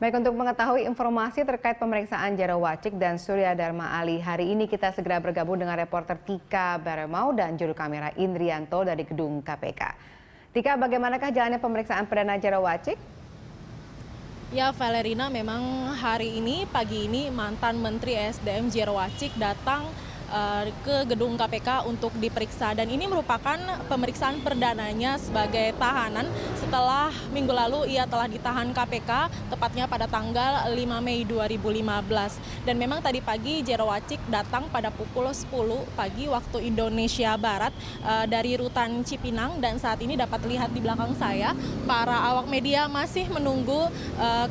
Baik, untuk mengetahui informasi terkait pemeriksaan Jero Wacik dan Surya Dharma Ali, hari ini kita segera bergabung dengan reporter Tika Beremau dan juru kamera Indrianto dari gedung KPK. Tika, bagaimanakah jalannya pemeriksaan perdana Jero Wacik? Ya, Valerina, memang hari ini, pagi ini mantan Menteri ESDM Jero Wacik datang ke gedung KPK untuk diperiksa, dan ini merupakan pemeriksaan perdananya sebagai tahanan setelah minggu lalu ia telah ditahan KPK tepatnya pada tanggal 5 Mei 2015. Dan memang tadi pagi Jero Wacik datang pada pukul 10 pagi waktu Indonesia Barat dari Rutan Cipinang, dan saat ini dapat lihat di belakang saya para awak media masih menunggu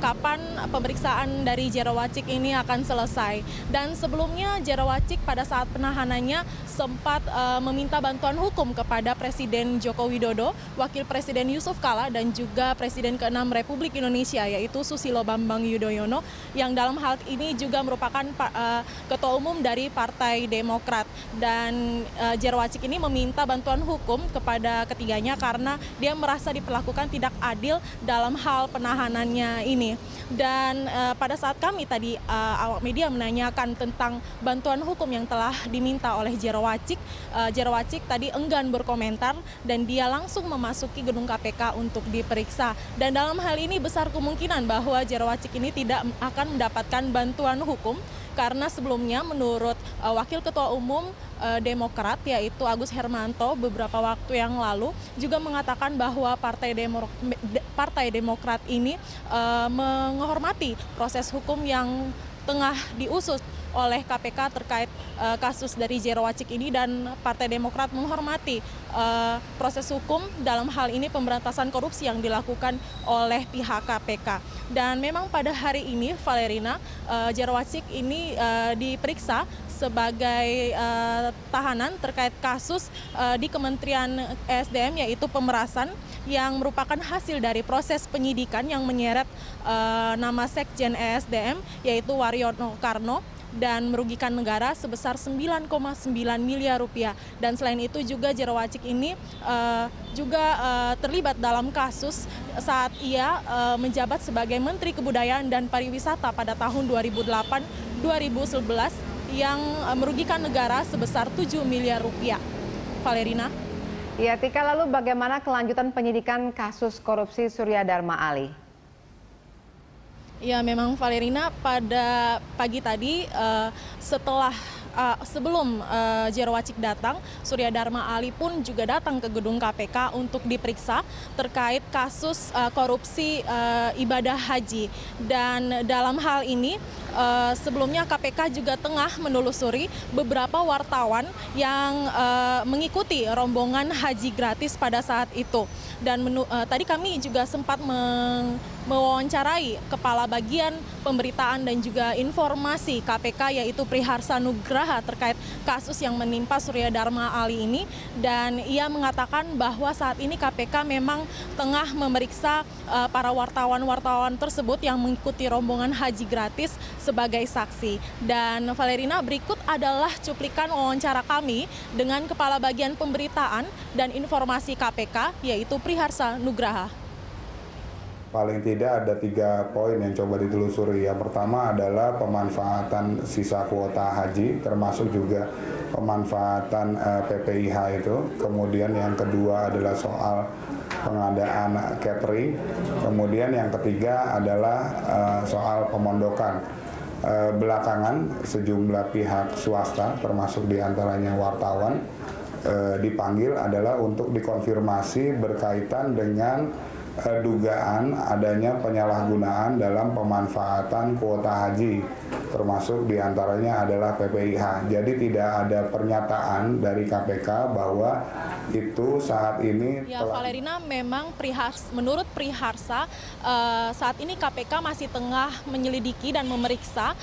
kapan pemeriksaan dari Jero Wacik ini akan selesai. Dan sebelumnya Jero Wacik pada saat penahanannya sempat meminta bantuan hukum kepada Presiden Joko Widodo, Wakil Presiden Yusuf Kala, dan juga Presiden ke-6 Republik Indonesia yaitu Susilo Bambang Yudhoyono, yang dalam hal ini juga merupakan Ketua Umum dari Partai Demokrat. Dan Jero Wacik ini meminta bantuan hukum kepada ketiganya karena dia merasa diperlakukan tidak adil dalam hal penahanannya ini. Dan pada saat kami tadi awak media menanyakan tentang bantuan hukum yang telah diminta oleh Jero Wacik tadi enggan berkomentar dan dia langsung memasuki gedung KPK untuk diperiksa. Dan dalam hal ini besar kemungkinan bahwa Jero Wacik ini tidak akan mendapatkan bantuan hukum karena sebelumnya menurut Wakil Ketua Umum Demokrat yaitu Agus Hermanto beberapa waktu yang lalu juga mengatakan bahwa Partai Demokrat ini menghormati proses hukum yang tengah diusut oleh KPK terkait kasus dari Jero Wacik ini, dan Partai Demokrat menghormati proses hukum dalam hal ini pemberantasan korupsi yang dilakukan oleh pihak KPK. Dan memang pada hari ini, Valerina, Jero Wacik ini diperiksa sebagai tahanan terkait kasus di Kementerian ESDM yaitu pemerasan yang merupakan hasil dari proses penyidikan yang menyeret nama Sekjen ESDM yaitu Waryono Karno dan merugikan negara sebesar 9,9 miliar rupiah. Dan selain itu juga Jero Wacik ini juga terlibat dalam kasus saat ia menjabat sebagai Menteri Kebudayaan dan Pariwisata pada tahun 2008-2011 yang merugikan negara sebesar 7 miliar rupiah. Valerina. Ya, Tika, lalu bagaimana kelanjutan penyidikan kasus korupsi Surya Dharma Ali? Ya, memang Valerina, pada pagi tadi sebelum Jero Wacik datang, Surya Dharma Ali pun juga datang ke gedung KPK untuk diperiksa terkait kasus korupsi ibadah haji. Dan dalam hal ini sebelumnya KPK juga tengah menelusuri beberapa wartawan yang mengikuti rombongan haji gratis pada saat itu. Dan tadi kami juga sempat mewawancarai Kepala Bagian Pemberitaan dan juga Informasi KPK yaitu Priharsa Nugraha terkait kasus yang menimpa Surya Dharma Ali ini, dan ia mengatakan bahwa saat ini KPK memang tengah memeriksa para wartawan-wartawan tersebut yang mengikuti rombongan haji gratis sebagai saksi. Dan Valerina, berikut adalah cuplikan wawancara kami dengan Kepala Bagian Pemberitaan dan Informasi KPK yaitu Priharsa Nugraha. Paling tidak ada 3 poin yang coba ditelusuri. Yang pertama adalah pemanfaatan sisa kuota haji, termasuk juga pemanfaatan PPIH itu. Kemudian yang kedua adalah soal pengadaan catering. Kemudian yang ketiga adalah soal pemondokan. Belakangan sejumlah pihak swasta, termasuk diantaranya wartawan, dipanggil adalah untuk dikonfirmasi berkaitan dengan dugaan adanya penyalahgunaan dalam pemanfaatan kuota haji, termasuk diantaranya adalah PPIH. Jadi tidak ada pernyataan dari KPK bahwa itu saat ini. Ya, Valerina, memang menurut Priharsa saat ini KPK masih tengah menyelidiki dan memeriksa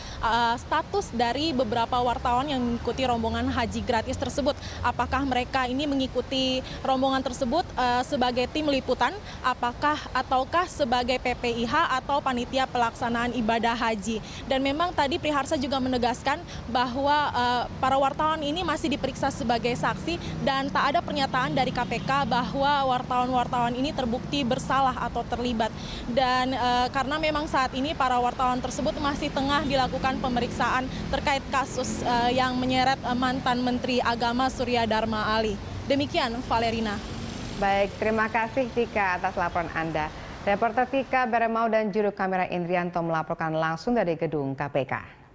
status dari beberapa wartawan yang mengikuti rombongan haji gratis tersebut. Apakah mereka ini mengikuti rombongan tersebut sebagai tim liputan? Apakah ataukah sebagai PPIH atau panitia pelaksanaan ibadah haji. Dan memang tadi Priharsa juga menegaskan bahwa para wartawan ini masih diperiksa sebagai saksi dan tak ada pernyataan dari KPK bahwa wartawan-wartawan ini terbukti bersalah atau terlibat. Dan karena memang saat ini para wartawan tersebut masih tengah dilakukan pemeriksaan terkait kasus yang menyeret mantan Menteri Agama Surya Dharma Ali. Demikian, Valerina. Baik, terima kasih Tika atas laporan Anda. Reporter Tika Beremau dan juru kamera Indrianto melaporkan langsung dari gedung KPK.